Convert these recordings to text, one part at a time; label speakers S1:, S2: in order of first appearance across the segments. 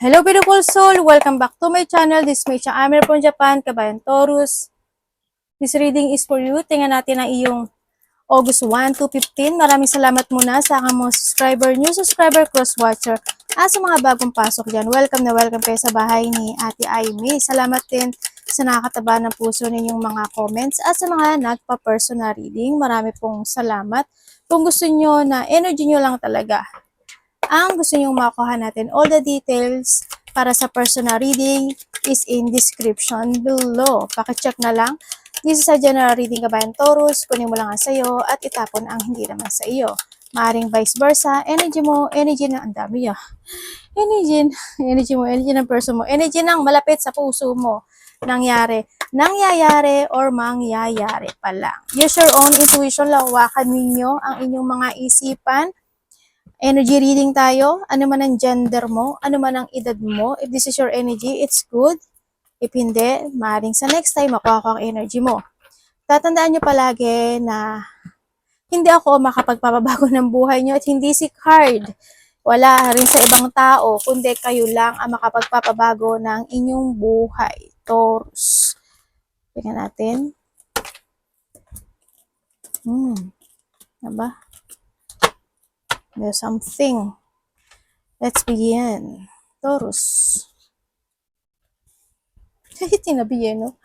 S1: Hello beautiful soul! Welcome back to my channel. This is Meicha Amer from Japan, Kabayan Taurus. This reading is for you. Tingnan natin ang iyong August 1 to 15. Maraming salamat muna sa aking mga subscriber, new subscriber, cross-watcher. At sa mga bagong pasok dyan, welcome na welcome kayo sa bahay ni Ate Aimee. Salamat din sa nakakataba ng puso ninyong mga comments at sa mga nagpa-personal reading. Marami pong salamat. Kung gusto nyo na energy nyo lang talaga ang gusto nyong makuha natin, all the details para sa personal reading is in description below. Pakicheck na lang. This is a general reading, Kabayan Taurus. Kunin mo lang ang sa'yo at itapon ang hindi naman sa iyo. Maaring vice versa. Energy mo, energy na, ang dami ya. Energy mo, energy ng person mo. Energy ng malapit sa puso mo. Nangyayari or mangyayari pa lang. Use your own intuition. Lawakan ninyo ang inyong mga isipan. Energy reading tayo, ano man ang gender mo, ano man ang edad mo. If this is your energy, it's good. If hindi, maaaring sa next time makuha ko ang energy mo. Tatandaan nyo palagi na hindi ako makapagpapabago ng buhay nyo at hindi si card. Wala rin sa ibang tao, kundi kayo lang ang makapagpapabago ng inyong buhay. Taurus. Tingnan natin. Diba? There's something. Let's begin. Taurus. Tinabi no?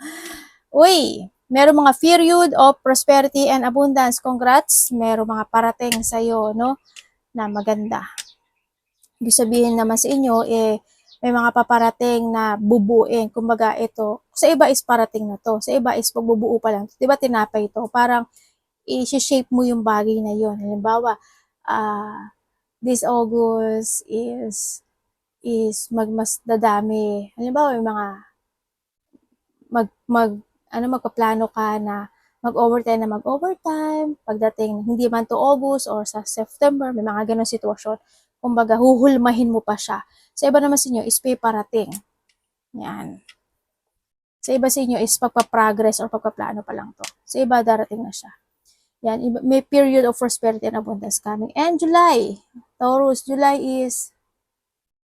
S1: Uy, meron mga period of prosperity and abundance. Congrats. Meron mga parating sa'yo, no? Na maganda. Ibig sabihin naman sa inyo, may mga paparating na bubuin. Kumbaga ito, sa iba is parating na to. Sa iba is pagbubuo pa lang. Diba tinapay ito? Parang i-shape mo yung bagay na yon. Halimbawa, this August is mas dadami. Halimbawa, may mga magpaplano ka na mag-overtime, pagdating hindi man to August or sa September, may mga ganong sitwasyon. Kumbaga, huhulmahin mo pa siya. Sa iba naman sa inyo is parating. Yan. Sa iba sa inyo is pagpa-progress or pagpaplano pa lang to. Sa iba, darating na siya. Yan, may period of prosperity and abundance coming. And July, Taurus, July is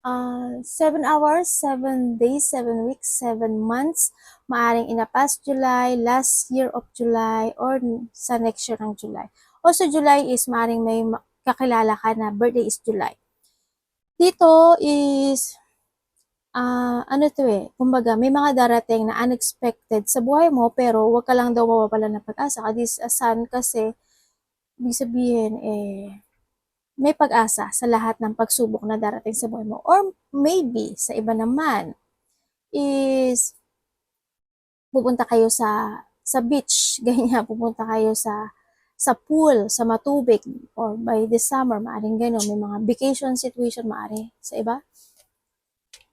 S1: 7 hours, 7 days, 7 weeks, 7 months. Maaring in the past July, last year of July, or sa next year ng July. Also, July is maaring may kakilala ka na birthday is July. Dito is, kumbaga, may mga darating na unexpected sa buhay mo, pero wag ka lang daw mawawala ng pag-asa. This sun kasi, ibig sabihin, may pag-asa sa lahat ng pagsubok na darating sa buhay mo. Or maybe, sa iba naman, is pupunta kayo sa beach, ganyan, pupunta kayo sa pool, sa matubig, or by this summer, maaring gano'n, may mga vacation situation, maaari sa iba.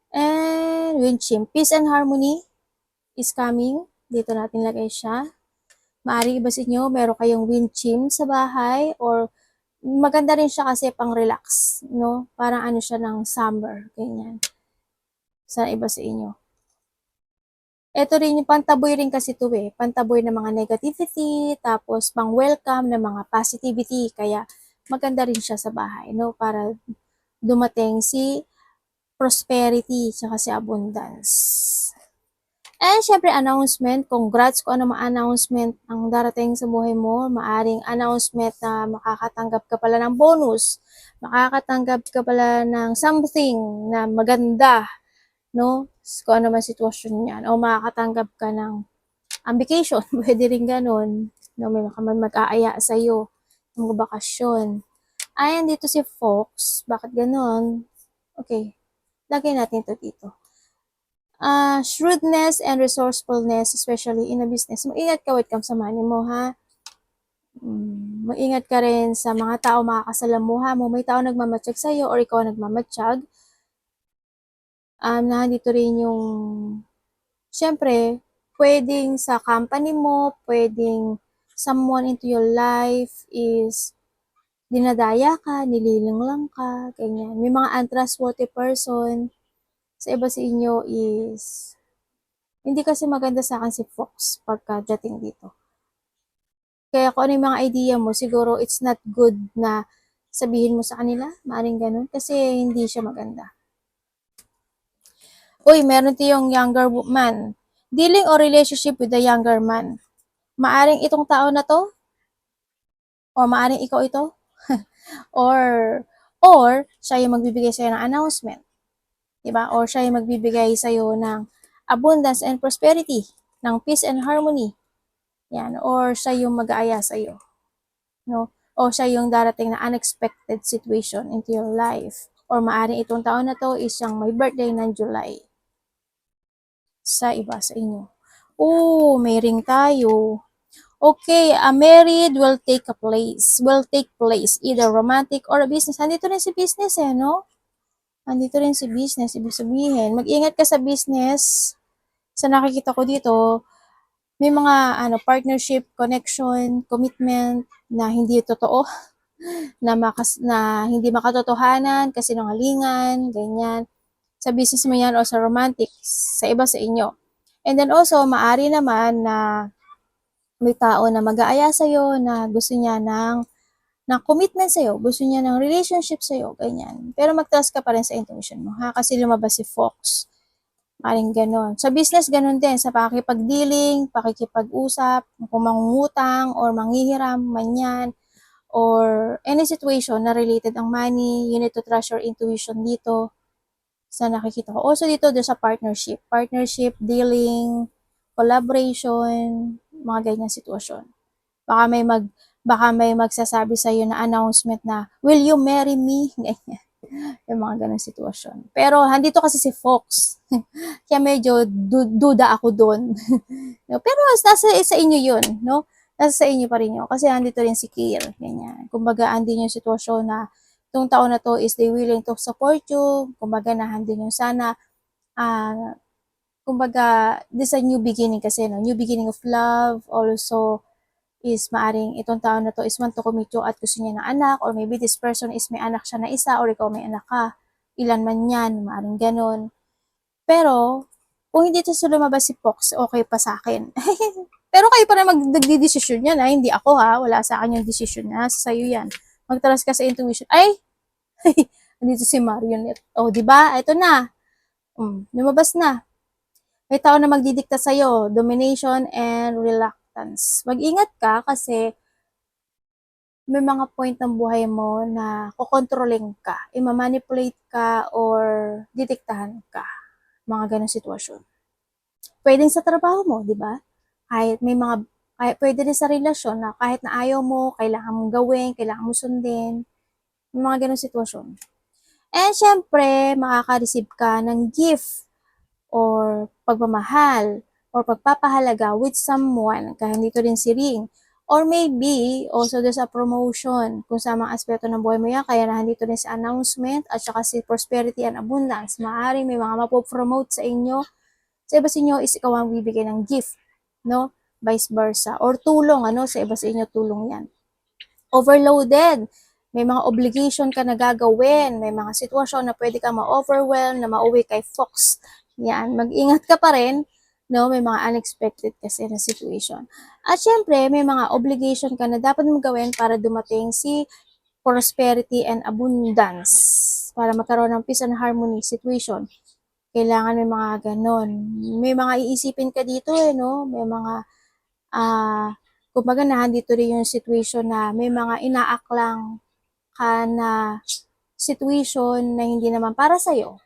S1: And wind chimes, peace and harmony is coming. Dito natin lagay siya. Maaari iba sa inyo, meron kayong wind chimes sa bahay, or maganda rin siya kasi pang relax, no? Parang ano siya ng summer, ganyan. Sa iba sa inyo. Ito rin yung pantaboy rin kasi ito pantaboy ng mga negativity, tapos pang welcome ng mga positivity, kaya maganda rin siya sa bahay, no? Para dumating si prosperity, tsaka si abundance. And syempre, announcement. Congrats kung ano mga announcement ang darating sa buhay mo. Maaring announcement na makakatanggap ka pala ng bonus. Makakatanggap ka pala ng something na maganda. No? Kung ano man sitwasyon niyan. O makakatanggap ka ng vacation. Pwede rin ganun. No? May mag-aaya sa'yo ng bakasyon. Ayan dito si Fox. Bakit ganun? Okay. Lagay natin ito dito. Shrewdness and resourcefulness, especially in a business. Mag-ingat ka, wait come sa money mo, ha? Mag-ingat ka rin sa mga tao makakasalamuha mo. May tao nagmamatsyag sa'yo or ikaw nagmamatsyag. Nandito rin yung, syempre, pwedeng sa company mo, pwedeng someone into your life is dinadaya ka, nililing lang ka, ganyan. May mga untrustworthy person. Sa iba sa inyo is, hindi kasi maganda sa akin si Fox pagka-dating dito. Kaya kung ano yung mga idea mo, siguro it's not good na sabihin mo sa kanila, maaaring ganun, kasi hindi siya maganda. Uy, meron tayong younger man. Dealing or relationship with the younger man. Maaring itong tao na to, o maaring ikaw ito, or siya yung magbibigay sa'yo ng announcement, di ba? Or siya yung magbibigay sa'yo ng abundance and prosperity, ng peace and harmony. Yan, or siya yung mag-aaya sa'yo, no? O siya yung darating na unexpected situation into your life. Or maaring itong taon na to is yung may birthday ng July. Sa iba sa inyo. Oh, may ring tayo. Okay, a married will take place, either romantic or a business. Andito rin si business no? Andito rin si business, ibig sabihin, mag-ingat ka sa business. Sa nakikita ko dito, may mga partnership, connection, commitment na hindi totoo, na hindi makatotohanan, kasinungalingan, ganyan. Sa business mo yan o sa romantic, sa iba sa inyo. And then also, maari naman na may tao na mag-aaya sa'yo na gusto niya ng commitment sa'yo, gusto niya ng relationship sa'yo, ganyan. Pero mag-trust ka pa rin sa intuition mo, ha? Kasi lumabas si Fox. Maring ganon. Sa business, ganon din. Sa pakikipag-dealing, pakikipag-usap, kung mangungutang, or manghihiram, manyan, or any situation na related ang money, you need to trust your intuition dito sa nakikita ko. Also dito, sa partnership, dealing, collaboration, mga ganyan sitwasyon. Baka may magsasabi sa iyo na announcement na, will you marry me? Ganyan. Yung mga ganang sitwasyon. Pero handito kasi si Fox. Kaya medyo duda ako doon. Pero nasa sa inyo yun, no? Nasa sa inyo pa rin yun. Kasi handito rin si Kier. Ganyan. Kumbaga, andin yung sitwasyon na itong taon na to is they willing to support you. Kumbaga, nahandin yung sana kumbaga, this a new beginning kasi, no? New beginning of love, also, is maaring itong taon na to is want to commit you at gusto niya ng anak, or maybe this person is may anak siya na isa, or ikaw may anak ka. Ilan man yan, maaring ganon. Pero, kung hindi ito lumabas si Fox, okay pa sa akin. Pero kayo pa na magdidesisyon yan, ha? Hindi ako, ha? Wala sa akin yung decision na. Sa'yo yan. Magtalas ka sa intuition. Ay! Andito si Marionette. Oh, di ba? Ito na. Lumabas na. May tao na magdidikta sa'yo. Domination and reluctance. Mag-ingat ka kasi may mga point ng buhay mo na kukontrolling ka, i-manipulate ka, or didiktahan ka. Mga ganong sitwasyon. Pwedeng sa trabaho mo, di ba? Kahit pwede rin sa relasyon na kahit na ayaw mo, kailangan mong gawin, kailangan mo sundin. Mga ganong sitwasyon. And syempre, makaka-receive ka ng gift or pagmamahal or pagpapahalaga with someone. Kaya dito rin si Ring. Or maybe, also there's a promotion kung sa mga aspeto ng buhay mo yan. Kaya nandito rin si announcement at saka si prosperity and abundance. Maaaring may mga mapopromote sa inyo. Sa iba sa inyo is ikaw ang bibigay ng gift, no? Vice versa. Or tulong, sa iba sa inyo tulong yan. Overloaded. May mga obligation ka na gagawin. May mga sitwasyon na pwede ka ma-overwhelm, na mauwi kay Fox. Yan, mag-ingat ka pa rin, no? May mga unexpected kasi na situation. At syempre, may mga obligation ka na dapat mong gawin para dumating si prosperity and abundance. Para magkaroon ng peace and harmony situation. Kailangan may mga ganon. May mga iisipin ka dito no? May mga, kumbaga nandito rin yung situation na may mga inaaklang ka na situation na hindi naman para sa'yo.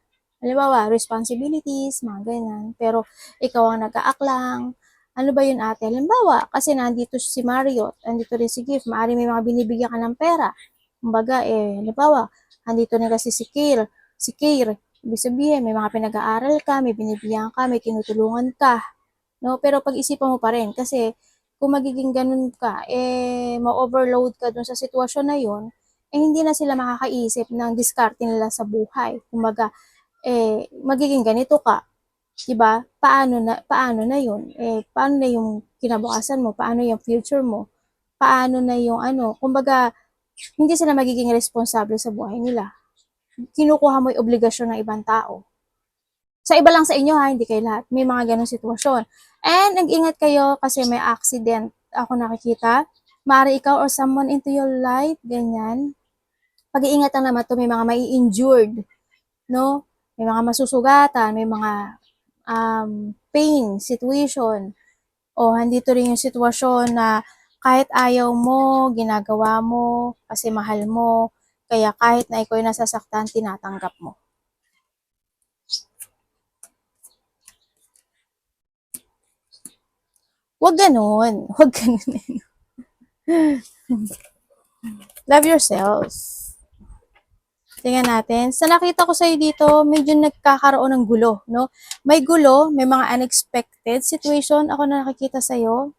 S1: Halimbawa, responsibilities, mga ganyan. Pero ikaw ang nag-aaklang. Ano ba yun ate? Halimbawa, kasi nandito si Marriott, nandito rin si Gift, maaari may mga binibigyan ka ng pera. Kumbaga, halimbawa, nandito rin kasi si Kier. Ibig sabihin, may mga pinag-aaral ka, may binibigyan ka, may tinutulungan ka. No? Pero pag-isipan mo pa rin, kasi kung magiging ganun ka, ma-overload ka dun sa sitwasyon na yun, hindi na sila makakaisip ng diskarte nila sa buhay. Kumbaga, magiging ganito ka. Diba? Paano na yun? Paano na yung kinabukasan mo? Paano yung future mo? Paano na yung kumbaga, hindi sila magiging responsable sa buhay nila. Kinukuha mo yung obligasyon ng ibang tao. Sa iba lang sa inyo ha, hindi kayo lahat. May mga ganong sitwasyon. And nag-ingat kayo kasi may accident ako nakikita. Maari ikaw or someone into your life, ganyan. Pag-iingatan naman to, may mga mai-injured, no? May mga masusugatan, may mga pain situation, o andito rin yung sitwasyon na kahit ayaw mo, ginagawa mo kasi mahal mo, kaya kahit na ikaw ay nasasaktan, tinatanggap mo. Huwag ganun. Huwag ganun. Love yourself. Tingnan natin. Sa nakita ko sa'yo dito, medyo nagkakaroon ng gulo, no? May gulo, may mga unexpected situation ako na nakikita sa'yo.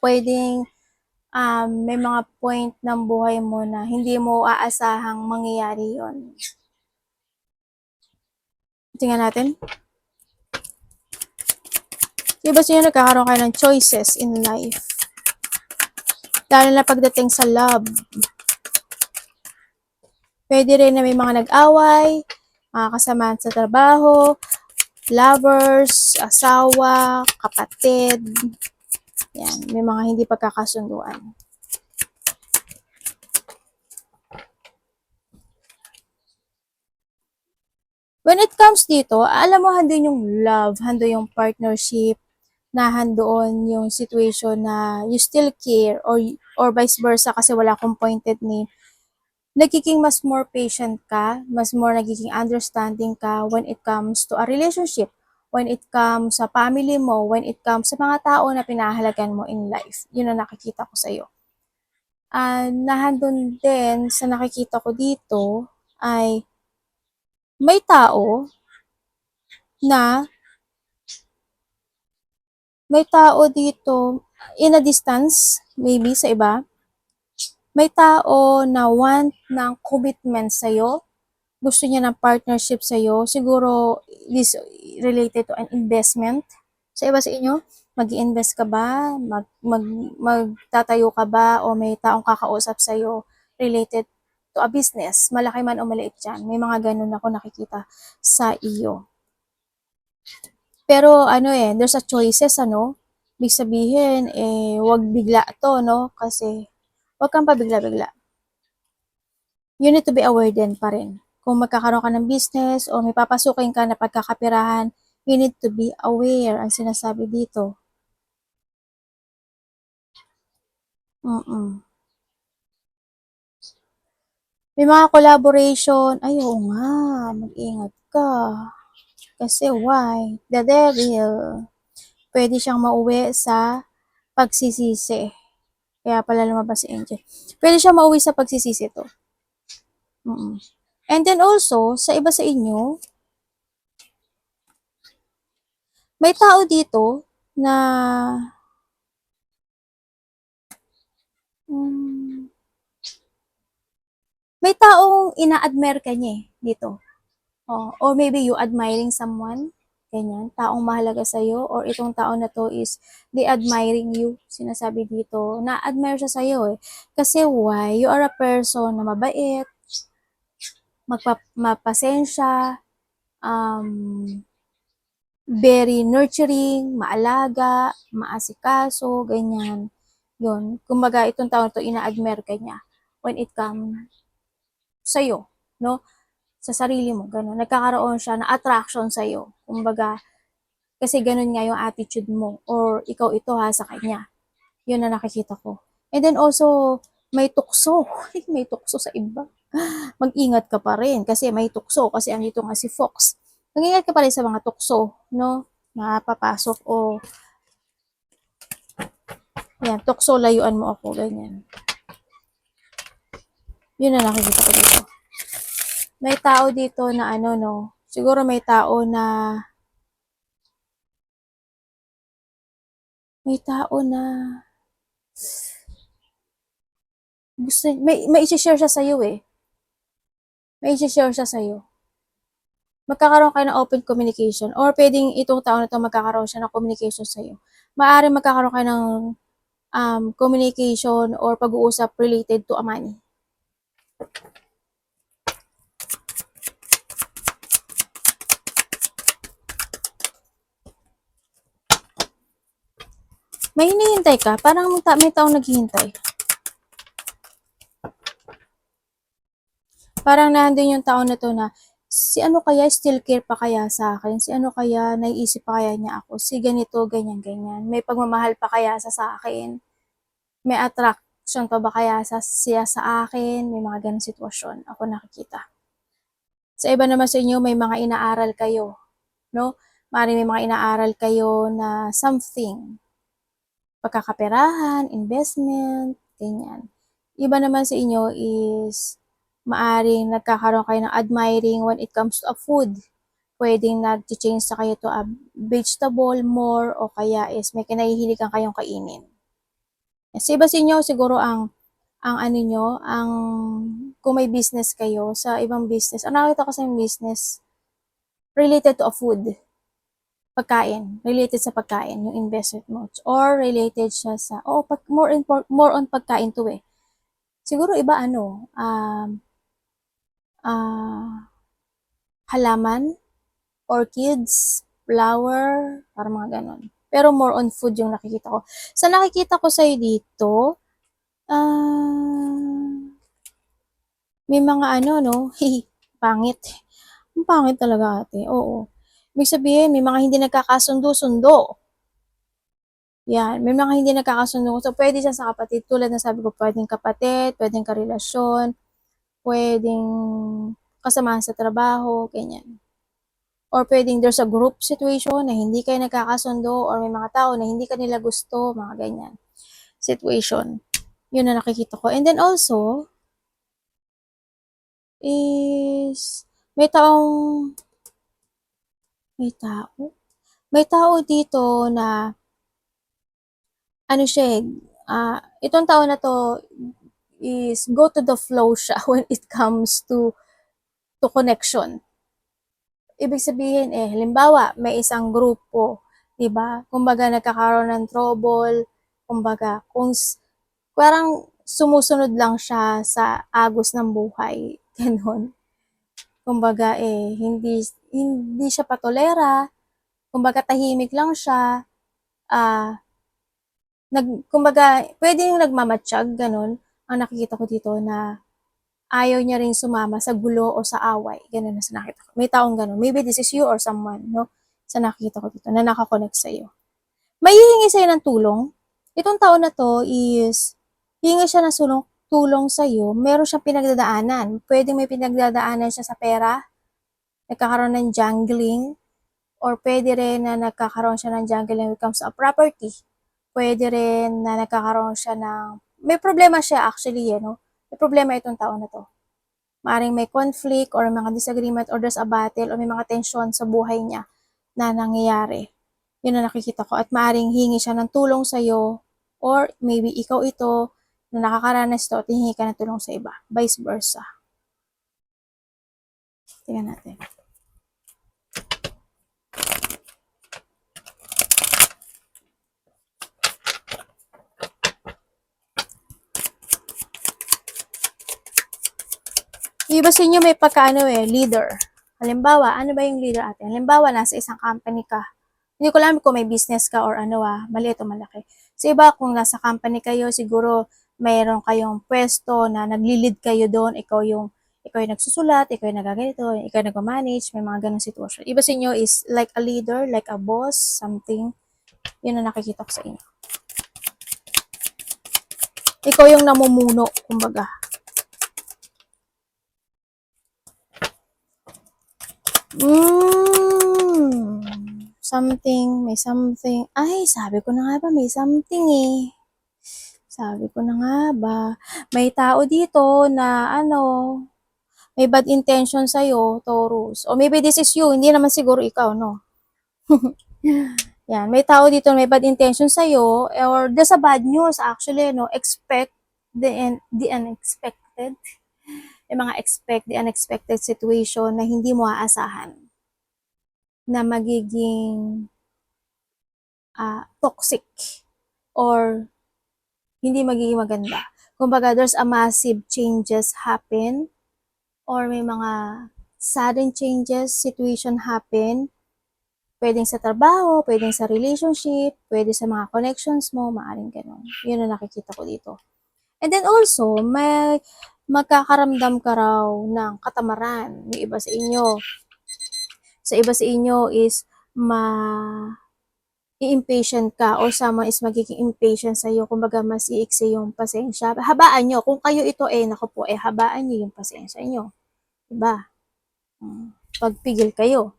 S1: Pwedeng may mga point ng buhay mo na hindi mo aasahang mangyayari yon. Tingnan natin. Diba sa'yo nagkakaroon kayo ng choices in life? Lalo na pagdating sa love. Pwede rin na may mga nag-away, mga kasamaan sa trabaho, lovers, asawa, kapatid. Yan, may mga hindi pagkakasunduan. When it comes dito, alam mo, hando yung love, hando yung partnership, na handoon yung situation na you still care, or vice versa kasi wala akong pointed name. Nagiging mas more patient ka, mas more nagiging understanding ka when it comes to a relationship, when it comes sa family mo, when it comes sa mga tao na pinahalagan mo in life. Yun ang nakikita ko sa'yo. Nahandun din sa nakikita ko dito ay may tao na dito in a distance, maybe sa iba, may tao na want ng commitment sa'yo, gusto niya ng partnership sa'yo, siguro this related to an investment. Sa iba sa inyo, mag-i-invest ka ba? Magtatayo ka ba? O may taong kakausap sa'yo related to a business, malaki man o maliit yan. May mga ganun ako nakikita sa iyo. Pero there's a choices, Ibig sabihin, wag bigla to, no? Kasi, wag kang pabigla-bigla. You need to be aware din pa rin. Kung magkakaroon ka ng business o may papasukin ka na pagkakapirahan, you need to be aware ang sinasabi dito. May mga collaboration, ay oo nga, mag-ingat ka. Kasi why? The devil. Pwede siyang mauwi sa pagsisisi. Kaya pala lumabas si Angel. Pwede siyang mauwi sa pagsisisi to. And then also, sa iba sa inyo, may tao dito na may taong ina-admire ka niya dito. Or maybe you admiring someone, ganyan, taong mahalaga sa'yo, or itong tao na to is they admiring you, sinasabi dito, na-admire siya sa'yo Kasi why? You are a person na mabait, mapasensya, very nurturing, maalaga, maasikaso, ganyan. Yun. Kumbaga, itong tao to, ina-admire ka niya when it comes sa'yo, no? Sa sarili mo, gano'n. Nagkakaroon siya na attraction sa'yo. Kumbaga, kasi ganun nga yung attitude mo, or ikaw ito sa kanya. Yun na nakikita ko. And then also, may tukso. May tukso sa iba. Mag-ingat ka pa rin kasi may tukso, kasi andito nga si Fox. Mag-ingat ka pa rin sa mga tukso, no? Na papasok o yan, tukso, layuan mo ako, ganyan. Yun na nakikita ko dito. May tao dito na siguro may tao na gusto, may i-share siya sa'yo May i-share siya sa'yo. Magkakaroon kayo ng open communication, or pwedeng itong tao na to magkakaroon siya ng communication sa'yo. Maaaring magkakaroon kayo ng communication or pag-uusap related to a money. May hinihintay ka? Parang may taong naghihintay. Parang nandun yung tao na to na si ano kaya still care pa kaya sa akin? Si ano kaya naiisip pa kaya niya ako? Si ganito, ganyan, ganyan. May pagmamahal pa kaya sa akin? May attraction pa ba kaya siya sa akin? May mga ganong sitwasyon ako nakikita. Sa iba naman sa inyo, may mga inaaral kayo, no? Maaaring may mga inaaral kayo na something, pagkakaperahan, investment, ganyan. Iba naman sa inyo is maaaring nagkakaroon kayo ng admiring when it comes to a food. Pwedeng nag-change sa kayo to a vegetable more o kaya is may kinahihiligan kayong kainin. Sa iba sa inyo, siguro ang ano nyo, kung may business kayo, sa ibang business, ang nakita ko sa yung business, related to a food, pagkain, related sa pagkain, yung investment mo, or related siya sa, more on pagkain to eh. Siguro iba halaman, orchids, flower, para mga ganon. Pero more on food yung nakikita ko. Sa nakikita ko sa'yo dito, may mga pangit. Ang pangit talaga ate, oo. Ibig sabihin, may mga hindi nagkakasundo-sundo. Yan, may mga hindi nagkakasundo. So, pwede siya sa kapatid. Tulad na sabi ko, pwedeng kapatid, pwedeng karelasyon, pwedeng kasamahan sa trabaho, ganyan. Or pwedeng there's a group situation na hindi kayo nagkakasundo or may mga tao na hindi kanila gusto, mga ganyan situation. Yun na nakikita ko. And then also, is may tao dito na ano siya itong tao na to is go to the flow siya when it comes to connection. Ibig sabihin halimbawa may isang grupo, 'di ba? Kumbaga nagkakaroon ng trouble, kumbaga parang sumusunod lang siya sa agos ng buhay, ganun. Kumbaga hindi siya patolera, kumbaga tahimik lang siya, kumbaga pwedeng nagmamatiyag, ganun. Ang nakikita ko dito na ayaw niya ring sumama sa gulo o sa away, ganun na sa nakita ko. May taong ganun. Maybe this is you or someone, no? Sa nakikita ko dito, na nakakonect sa'yo. May hihingi sa'yo ng tulong. Itong tao na to is, hihingi siya ng tulong sa'yo, meron siyang pinagdadaanan. Pwedeng may pinagdadaanan siya sa pera, nagkakaroon ng jangling, or pwede rin na nagkakaroon siya ng jangling when it comes to a property. Pwede rin na nagkakaroon siya may problema siya actually, no? May problema itong tao na to. Maaring may conflict or mga disagreement or there's a battle or may mga tension sa buhay niya na nangyayari. Yun na nakikita ko. At maaring hingi siya ng tulong sa'yo or maybe ikaw ito na nakakaranas to at hingi ka ng tulong sa iba. Vice versa. Tingnan natin. Iba sa inyo may leader. Halimbawa, ano ba yung leader ate? Halimbawa, nasa isang company ka. Hindi ko alam kung may business ka or maliit o malaki. Sa iba, kung nasa company kayo, siguro mayroon kayong pwesto na nagli-lead kayo doon, ikaw yung nagsusulat, ikaw yung nagaganito, ikaw yung nag-manage, may mga ganong sitwasyon. Iba sa inyo is like a leader, like a boss, something. Yun ang nakikita ko sa inyo. Ikaw yung namumuno, kumbaga. May something. Ay, sabi ko na nga ba, may something eh. Sabi ko na nga ba, may tao dito na may bad intention sa'yo, Taurus. O maybe this is you, hindi naman siguro ikaw, no? Yan, may tao dito na may bad intention sa'yo, or there's a bad news actually, no? Expect the unexpected. May mga the unexpected situation na hindi mo aasahan na magiging toxic or hindi magiging maganda. Kumbaga, there's a massive changes happen or may mga sudden changes, situation happen. Pwedeng sa trabaho, pwedeng sa relationship, pwede sa mga connections mo, maaaring ganun. Yun ang nakikita ko dito. And then also, magkakaramdam ka raw ng katamaran. Yung iba sa inyo. Sa iba sa inyo is i-impatient ka or someone is magiging impatient sa iyo. Kumbaga, mas iiksi yung pasensya. Habaan nyo. Kung kayo ito, naku po, habaan nyo yung pasensya nyo. Diba? Pagpigil kayo.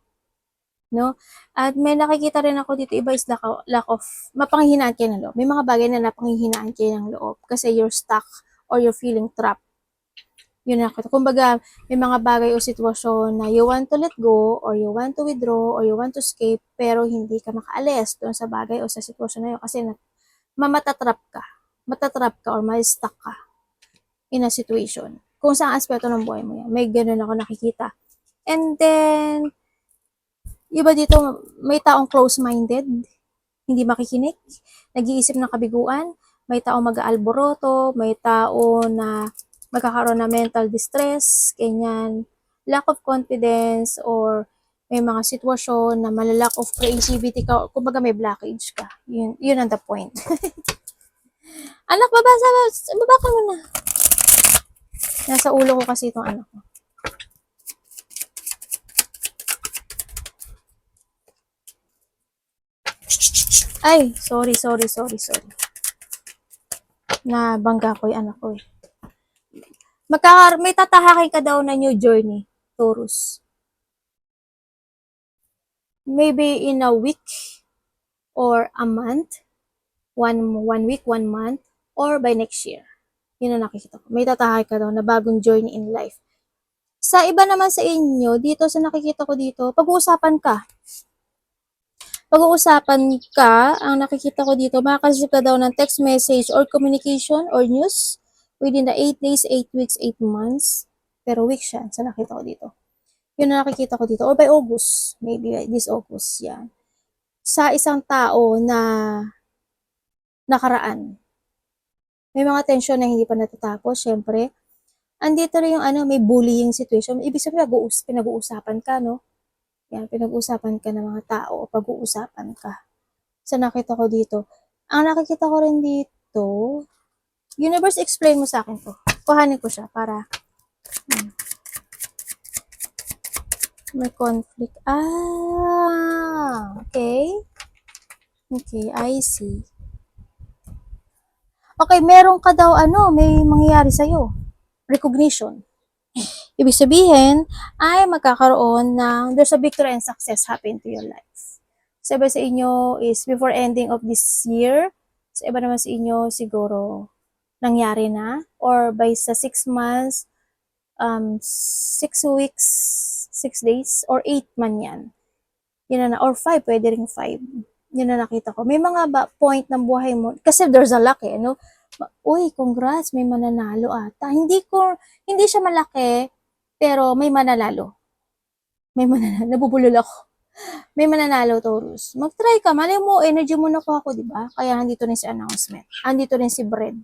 S1: No? At may nakikita rin ako dito, iba is lack of mapanghihinaan kayo ng loob. May mga bagay na napanghihinaan kayo ng loob kasi you're stuck or you're feeling trapped. Yun ako. Kumbaga, may mga bagay o sitwasyon na you want to let go or you want to withdraw or you want to escape pero hindi ka makaalis doon sa bagay o sa sitwasyon na yun kasi mamatatrap ka. Matatrap ka or ma-stuck ka in a situation. Kung saan aspeto ng buhay mo yan. May ganun ako nakikita. And then, iba dito, may taong close-minded, hindi makikinig, nag-iisip ng kabiguan, may taong mag-aalboroto, may tao na magkakaroon ng mental distress, ganyan, lack of confidence, or may mga sitwasyon na malalack of creativity ka, kumbaga may blockage ka. Yun ang the point. Anak, baba ka muna. Nasa ulo ko kasi itong anak ko. Ay, sorry. Nabangga ko yung anak ko eh. May tatahakin ka daw na new journey, Taurus. Maybe in a week or a month, one week, 1 month, or by next year. Yun ang nakikita ko. May tatahakin ka daw na bagong journey in life. Sa iba naman sa inyo, dito sa nakikita ko dito, pag-uusapan ka. Ang nakikita ko dito, makakasip ka daw ng text message or communication or news within the 8 days, 8 weeks, 8 months. Pero week siya, sa nakita ko dito. Yun na nakikita ko dito. Or by August. Maybe this August. Yan. Sa isang tao na nakaraan. May mga tension na hindi pa natatapos, syempre. Andito rin yung may bullying situation. Ibig sabihin, pinag-uusapan ka, no? Yan, pinag-uusapan ka ng mga tao. Pag-uusapan ka. Sa nakita ko dito. Ang nakikita ko rin dito, universe, explain mo sa akin to. Kuhanin ko siya para may conflict. Okay. Okay, I see. Okay, meron ka daw may mangyayari sa'yo. Recognition. Ibig sabihin, ay magkakaroon there's a victory and success happen to your life. Sa iba sa inyo is before ending of this year, sa iba naman sa inyo siguro nangyari na, or by sa 6 months, 6 weeks, 6 days, or 8 man yan. Yun na, or 5, pwede ring 5. Yun na nakita ko. May mga point ng buhay mo, kasi there's a luck no? Uy, congrats, may mananalo ata. Hindi siya malaki, pero may mananalo. Nabubulol ako. May mananalo, Taurus. Mag-try ka. Malay mo, energy mo nakuha ko, diba? Kaya nandito rin si announcement. Andito rin si Bread.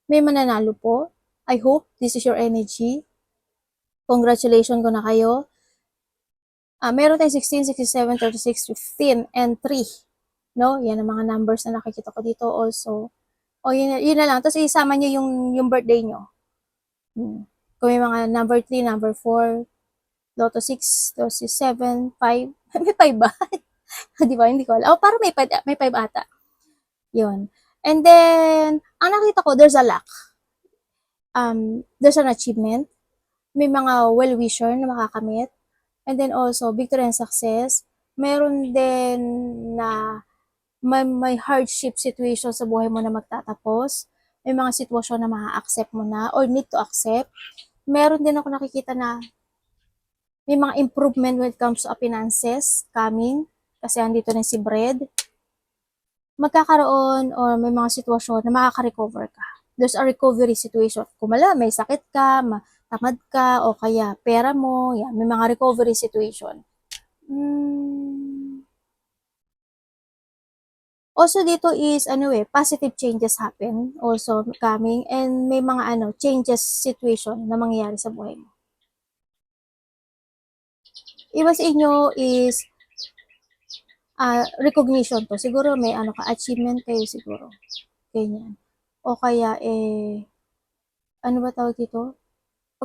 S1: May mananalo po. I hope this is your energy. Congratulations ko na kayo. Meron tayong 16, 67, 36, 15, and 3. No? Yan ang mga numbers na nakikita ko dito also. Yun na lang. Tapos isama nyo yung birthday nyo. Kung may mga number 3, number 4, Lotto 6, Lotto 7, 5. May 5 ba? Di ba? Hindi ko alam. Parang may 5 ata. Yun. And then, ang nakita ko, there's a luck. There's an achievement. May mga well-wisher na makakamit. And then also, victory and success. Meron din na may hardship situation sa buhay mo na magtatapos. May mga sitwasyon na ma-accept mo na or need to accept. Meron din ako nakikita na may mga improvement when it comes to finances coming. Kasi andito rin si Bread. Magkakaroon or may mga sitwasyon na makaka-recover ka. There's a recovery situation. Kung may sakit ka, tamad ka, o kaya pera mo, yan, may mga recovery situation. Also dito is, positive changes happen also coming, and may mga changes situation na mangyayari sa buhay mo. Iba sa inyo is, recognition to. Siguro may achievement kayo siguro. Ganyan. O kaya, ano ba tawag dito?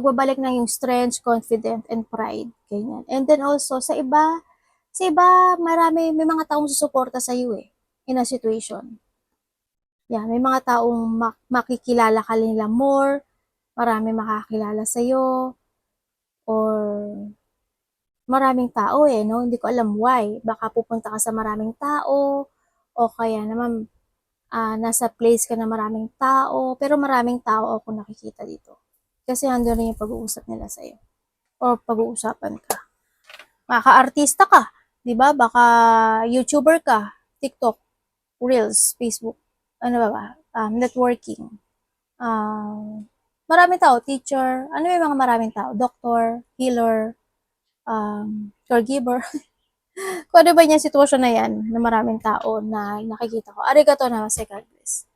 S1: pagbabalik ng yung strength, confidence, and pride. Ganyan. And then also, sa iba, may mga taong susuporta sa iyo eh, in a situation. Yeah, may mga taong makikilala ka nila more, marami makakilala sa iyo, or maraming tao eh, no? Hindi ko alam why. Baka pupunta ka sa maraming tao, o kaya naman nasa place ka na maraming tao, pero maraming tao ako nakikita dito. Kasi andun rin yung pag-uusap nila sa'yo. O pag-uusapan ka. Baka artista ka, di ba? Baka YouTuber ka, TikTok, Reels, Facebook, ano ba? Networking. Maraming tao, teacher, ano yung mga maraming tao? Doctor, healer, caregiver. Kung ano ba yung sitwasyon na yan, na maraming tao na nakikita ko. Arigato na, God bless.